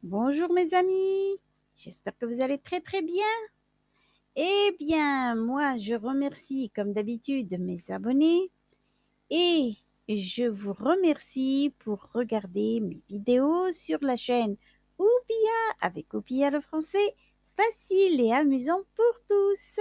Bonjour mes amis, j'espère que vous allez très très bien. Eh bien, moi je remercie comme d'habitude mes abonnés et je vous remercie pour regarder mes vidéos sur la chaîne Oupia avec Oupia le français, facile et amusant pour tous.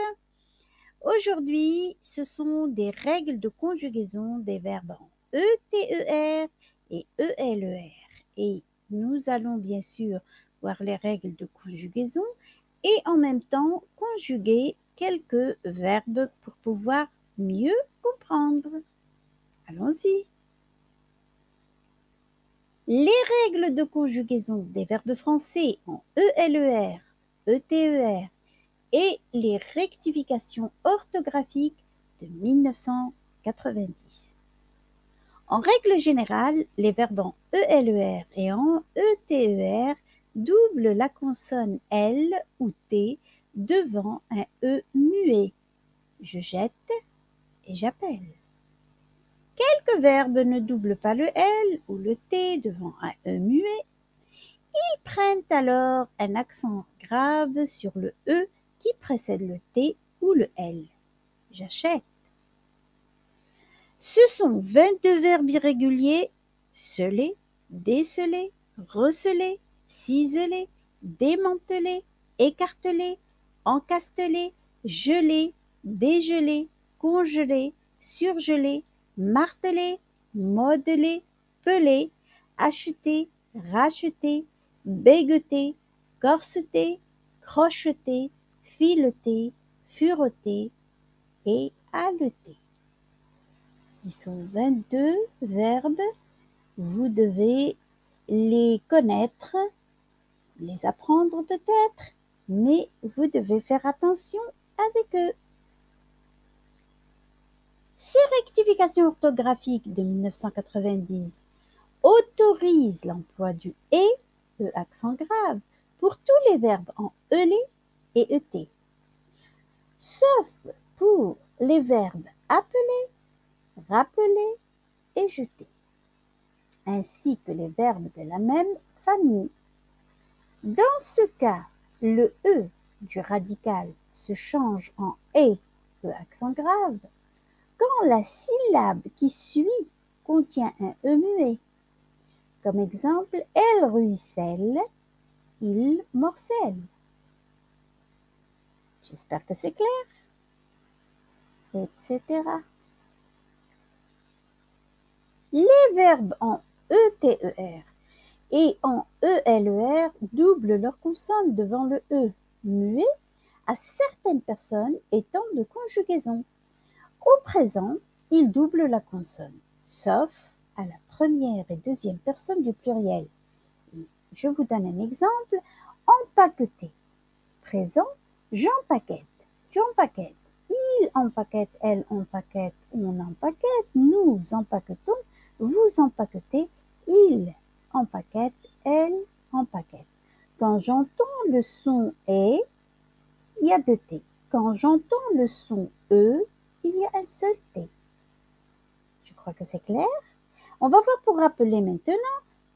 Aujourd'hui, ce sont des règles de conjugaison des verbes en ETER et ELER. Et nous allons bien sûr voir les règles de conjugaison et en même temps conjuguer quelques verbes pour pouvoir mieux comprendre. Allons-y. Les règles de conjugaison des verbes français en ELER, ETER et les rectifications orthographiques de 1990. En règle générale, les verbes en ELER et en ETER doublent la consonne L ou T devant un E muet. Je jette et j'appelle. Quelques verbes ne doublent pas le L ou le T devant un E muet. Ils prennent alors un accent grave sur le E qui précède le T ou le L. J'achète. Ce sont 22 verbes irréguliers: celer, déceler, receler, ciseler, démanteler, écarteler, encasteler, geler, dégeler, congeler, surgeler, marteler, modeler, peler, acheter, racheter, bégueter, corseter, crocheter, fileter, fureter et haleter. Ils sont 22 verbes. Vous devez les connaître, les apprendre peut-être, mais vous devez faire attention avec eux. Ces rectifications orthographiques de 1990 autorisent l'emploi du « et » E accent grave pour tous les verbes en ELE et ET, sauf pour les verbes appeler, rappeler et jeter, ainsi que les verbes de la même famille. Dans ce cas, le E du radical se change en E accent grave quand la syllabe qui suit contient un E muet. Comme exemple, elle ruisselle, il morcelle. J'espère que c'est clair, etc. Les verbes en ETER et en ELER doublent leur consonne devant le E muet à certaines personnes et temps de conjugaison. Au présent, ils doublent la consonne, sauf à la première et deuxième personne du pluriel. Je vous donne un exemple. Empaqueter. Présent, j'empaquette, tu empaquettes, il empaquette, elle empaquette, on empaquette, nous empaquetons, vous empaquetez, il empaquette, elle empaquette. Quand j'entends le son E, il y a 2 T. Quand j'entends le son E, il y a un seul T. Je crois que c'est clair. On va voir pour rappeler maintenant.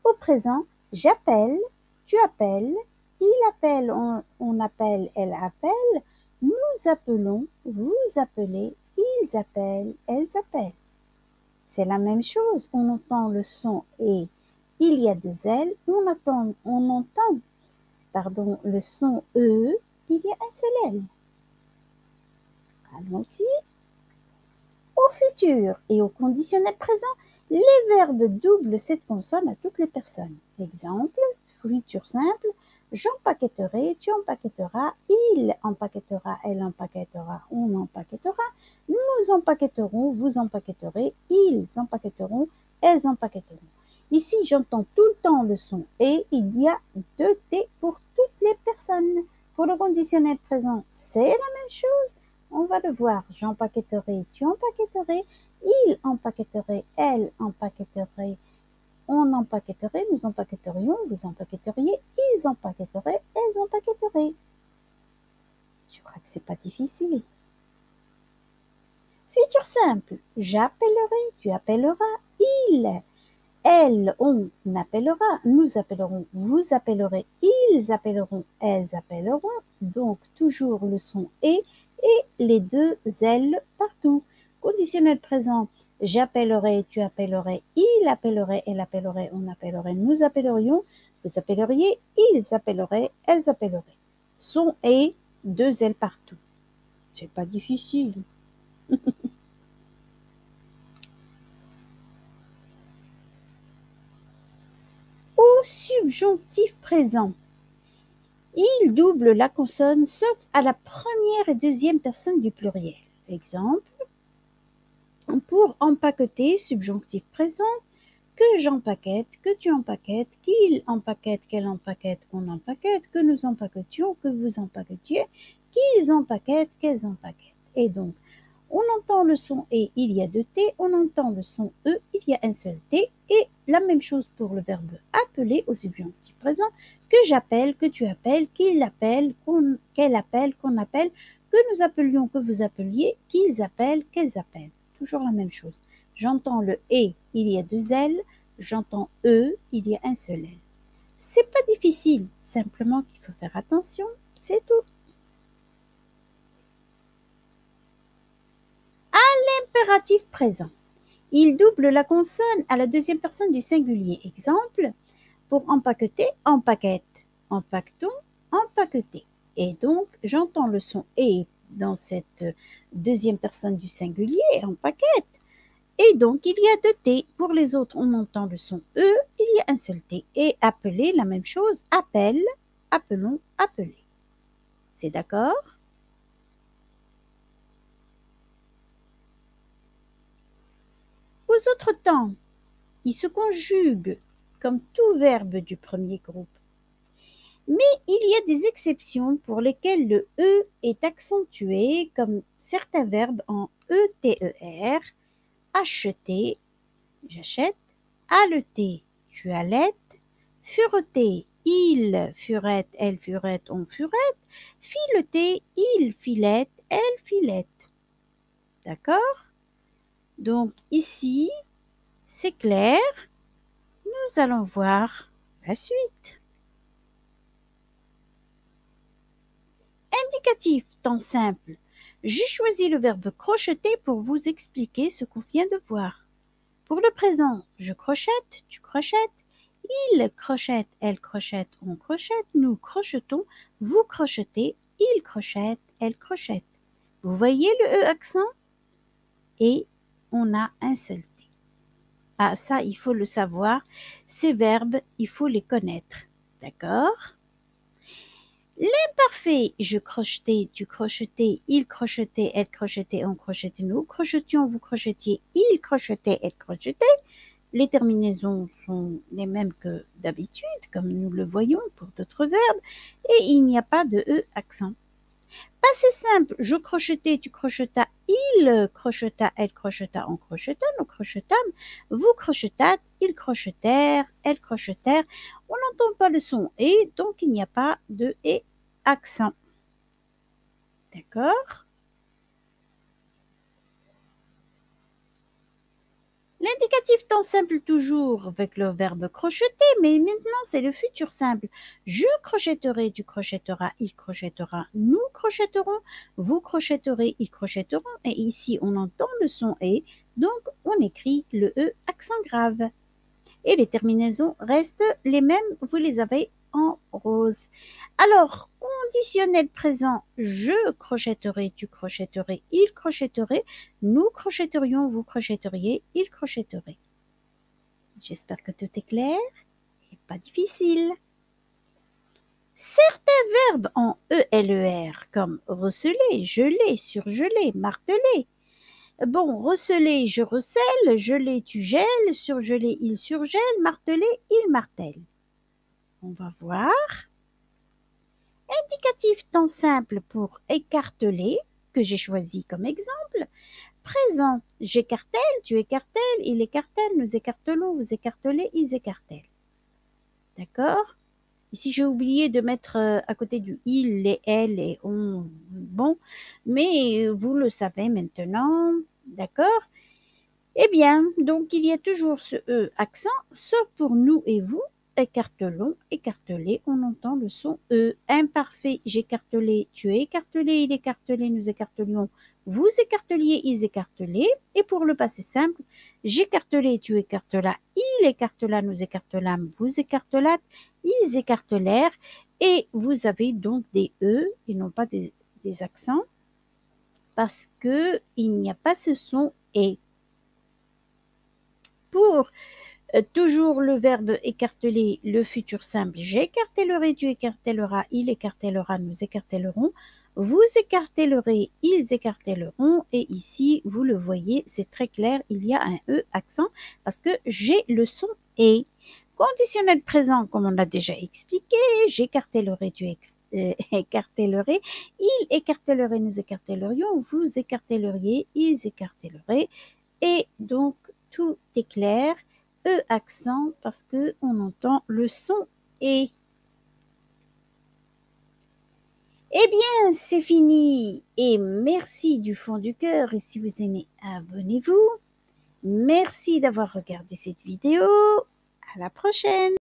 Au présent, j'appelle, tu appelles, il appelle, on appelle, elle appelle, nous appelons, vous appelez, ils appellent, elles appellent. C'est la même chose. On entend le son et il y a 2 L. On entend le son E, il y a un seul L. Allons-y. Au futur et au conditionnel présent, les verbes doublent cette consonne à toutes les personnes. Exemple, futur simple, j'empaquetterai, tu empaquetteras, il empaquettera, elle empaquettera, on empaquettera, nous empaquetterons, vous empaquetterez, ils empaquetteront, elles empaquetteront. Ici, j'entends tout le temps le son et il y a 2 T pour toutes les personnes. Pour le conditionnel présent, c'est la même chose. On va le voir. J'empaquetterai, tu empaquetterais, il empaquetterait, elle empaquetterait, on empaquetterait, nous empaquetterions, vous empaquetteriez, ils empaquetteraient, elles empaquetteraient. Je crois que c'est pas difficile. Futur simple. J'appellerai, tu appelleras, il elle, on appellera, nous appellerons, vous appellerez, ils appelleront, elles appelleront. Donc, toujours le son et les deux L partout. Conditionnel présent, j'appellerai, tu appellerais, il appellerait, elle appellerait, on appellerait, nous appellerions, vous appelleriez, ils appelleraient, elles appelleraient. Son et, deux L partout. C'est pas difficile. Au subjonctif présent, il double la consonne sauf à la première et deuxième personne du pluriel. Exemple, pour empaqueter, subjonctif présent, que j'empaquette, que tu empaquettes, qu'il empaquette, qu'elle empaquette, qu'on empaquette, que nous empaquetions, que vous empaquetiez, qu'ils empaquettent, qu'elles empaquettent. Et donc, on entend le son et, il y a deux T, on entend le son E, il y a un seul T, et la même chose pour le verbe appeler au subjonctif présent, que j'appelle, que tu appelles, qu'il appelle, qu'elle appelle, qu'on appelle, que nous appelions, que vous appeliez, qu'ils appellent, qu'elles appellent. Toujours la même chose. J'entends le et, il y a deux L, j'entends E, il y a un seul L. C'est pas difficile, simplement qu'il faut faire attention, c'est tout. Impératif présent. Il double la consonne à la deuxième personne du singulier. Exemple, pour empaqueter, empaquette, empaquetons, empaqueter. Et donc, j'entends le son et dans cette deuxième personne du singulier, empaquette. Et donc, il y a deux T. Pour les autres, on entend le son E, il y a un seul T. Et appeler, la même chose, appelle, appelons, appeler. C'est d'accord? Aux autres temps, il se conjugue comme tout verbe du premier groupe. Mais il y a des exceptions pour lesquelles le E est accentué, comme certains verbes en ETER, acheter, j'achète, alleter, tu allaites, fureter, il furette, elle furette, on furette, fileter, il filette, elle filette. D'accord? Donc ici, c'est clair. Nous allons voir la suite. Indicatif, temps simple. J'ai choisi le verbe crocheter pour vous expliquer ce qu'on vient de voir. Pour le présent, je crochète, tu crochettes, il crochette, elle crochette, on crochette, nous crochetons, vous crochetez, il crochette, elle crochette. Vous voyez le E accent? Et on a un seul T. Ah, ça, il faut le savoir. Ces verbes, il faut les connaître. D'accord? L'imparfait, je crochetais, tu crochetais, il crochetait, elle crochetait, on crochetait, nous crochetions, vous crochetiez, il crochetait, elle crochetait. Les terminaisons sont les mêmes que d'habitude, comme nous le voyons pour d'autres verbes, et il n'y a pas de E accent. Passé simple, je crochetais, tu crochetas, il crocheta, elle crocheta, on crocheta, nous crochetâmes, vous crochetâtes, ils crochetèrent, elles crochetèrent. On n'entend pas le son et, donc il n'y a pas de et accent. D'accord? L'indicatif temps simple toujours avec le verbe crocheter, mais maintenant c'est le futur simple. Je crochetterai, tu crochetteras, il crochettera, nous crochetterons, vous crochetterez, ils crochetteront. Et ici on entend le son et, donc on écrit le E accent grave. Et les terminaisons restent les mêmes, vous les avez en rose. Alors, conditionnel présent, je crochetterai, tu crochetterais, il crochetterait, nous crochetterions, vous crochetteriez, il crochetterait. J'espère que tout est clair et pas difficile. Certains verbes en ELER, comme receler, geler, surgeler, marteler. Bon, receler, je recèle, geler, tu gèles, surgeler, il surgèle, marteler, il martèle. On va voir. Indicatif temps simple pour écarteler, que j'ai choisi comme exemple. Présent, j'écartèle, tu écartèles, il écartèle, nous écartelons, vous écartelez, ils écartèlent. D'accord? Ici, j'ai oublié de mettre à côté du il, les elle et on. Bon, mais vous le savez maintenant. D'accord? Eh bien, donc il y a toujours ce E accent, sauf pour nous et vous. Écartelons, écartelé, on entend le son E. Imparfait, j'écartelé, tu es écartelé, il écartelé, nous écartelions, vous écarteliez, ils écartelaient. Et pour le passé simple, j'écartelé, tu écartelas, il écartela, nous écartelâmes, vous écartelâtes, ils écartelèrent. Et vous avez donc des E et non pas des accents parce qu'il n'y a pas ce son et. Pour toujours le verbe écarteler, le futur simple, j'écartellerai, tu écartelleras, il écartellera, nous écartellerons, vous écartellerez, ils écartelleront. Et ici, vous le voyez, c'est très clair, il y a un E accent parce que j'ai le son et. Conditionnel présent, comme on l'a déjà expliqué, j'écartellerai, tu écartellerais, il écartellerait, nous écartellerions, vous écartelleriez, ils écartelleraient. Et donc, tout est clair. E accent parce que on entend le son et. Eh bien, c'est fini et merci du fond du cœur et si vous aimez, abonnez-vous. Merci d'avoir regardé cette vidéo. À la prochaine.